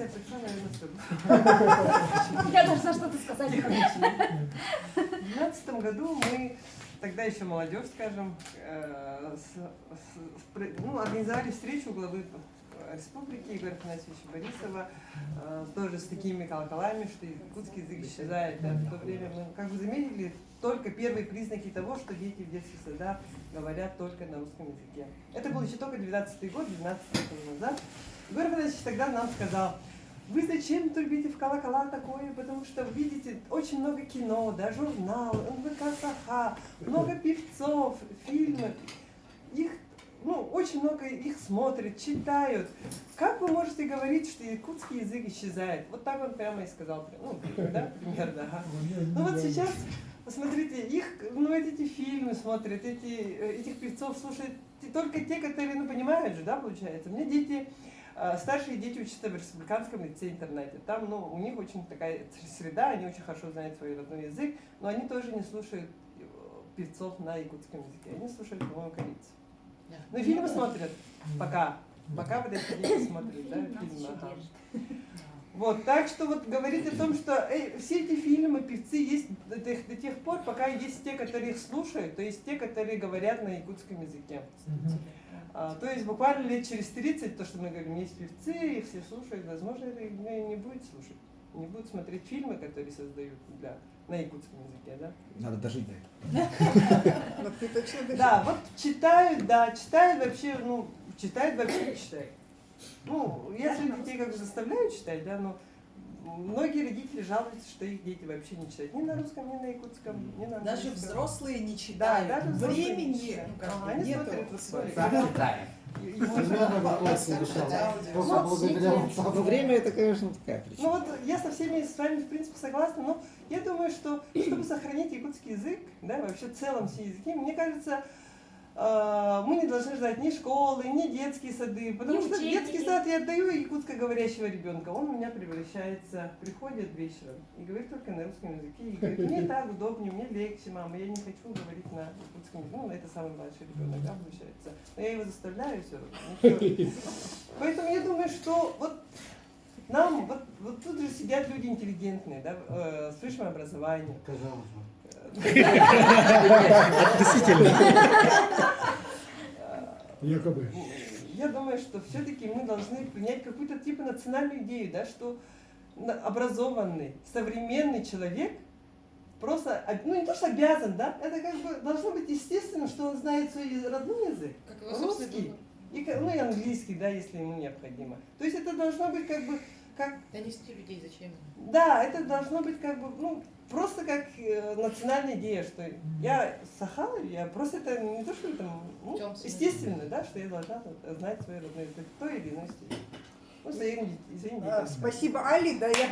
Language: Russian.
я пришла, наверное, Я должна что-то сказать. В 2012 году мы, тогда еще молодежь, скажем, организовали встречу у главы республики Игоря Афанасьевича Борисова, тоже с такими колоколами, что якутский язык исчезает. Да? В то время мы, как бы, заметили только первые признаки того, что дети в детских садах говорят только на русском языке. Это был еще только 12-й год, 12 лет назад. Игорь Афанасьевич тогда нам сказал: вы зачем трубите в колокола такое, потому что, видите, очень много кино, да, журналы, НВК Саха, много певцов, фильмы. Их, очень много их смотрят, читают. Как вы можете говорить, что якутский язык исчезает? Вот так он прямо и сказал, да, примерно. Ага. Ну вот сейчас, посмотрите, их, эти фильмы смотрят, этих певцов слушают только те, которые, понимают же, да, получается. У меня дети, старшие дети учатся в республиканском лицее-интернате. Там, у них очень такая среда, они очень хорошо знают свой родной язык, но они тоже не слушают певцов на якутском языке. Они слушают, по-моему, корейцев. Ну и фильмы смотрят пока. Пока вот эти дети смотрят, да, фильмы. Ага. Вот, так что вот говорить о том, что все эти фильмы, певцы есть до тех пор, пока есть те, которые их слушают, то есть те, которые говорят на якутском языке. То есть буквально лет через 30, то, что мы говорим, есть певцы, их все слушают, возможно, это не будет слушать, не будут смотреть фильмы, которые создают на якутском языке, да? Надо дожить до этого. Да, вот читают вообще, читают вообще не читают. Если детей как бы заставляют читать, да, но многие родители жалуются, что их дети вообще не читают ни на русском, ни на якутском, ни на английском. Даже взрослые не читают. Да, даже времени они нету. смотрят вот свой. Но время это, конечно, такая причина. Вот я со всеми с вами в принципе согласна, но я думаю, что чтобы сохранить якутский язык, да, вообще в целом все языки, мне кажется, мы не должны ждать ни школы, ни детские сады, потому что в детский сад я отдаю якутско-говорящего ребенка, он у меня приходит вечером и говорит только на русском языке, и говорит: мне так удобнее, мне легче, мама, я не хочу говорить на якутском языке, это самый младший ребенок, да, получается, но я его заставляю все равно. Поэтому я думаю, что вот нам, вот тут же сидят люди интеллигентные, да, с высшим образованием. Относительно. Якобы. Я думаю, что все-таки мы должны принять какую-то типа национальную идею, да, что образованный, современный человек просто, не то что обязан, да, это как бы должно быть естественно, что он знает свой родной язык, русский, и английский, да, если ему необходимо. То есть это должно быть как бы Донести людей зачем? Да, это должно быть как бы, просто как национальная идея, что я Сахала, я просто это не то, что это, естественно, да, что я должна знать свой родной язык, то или иной стиль. Своим детям. Спасибо, Али, да, я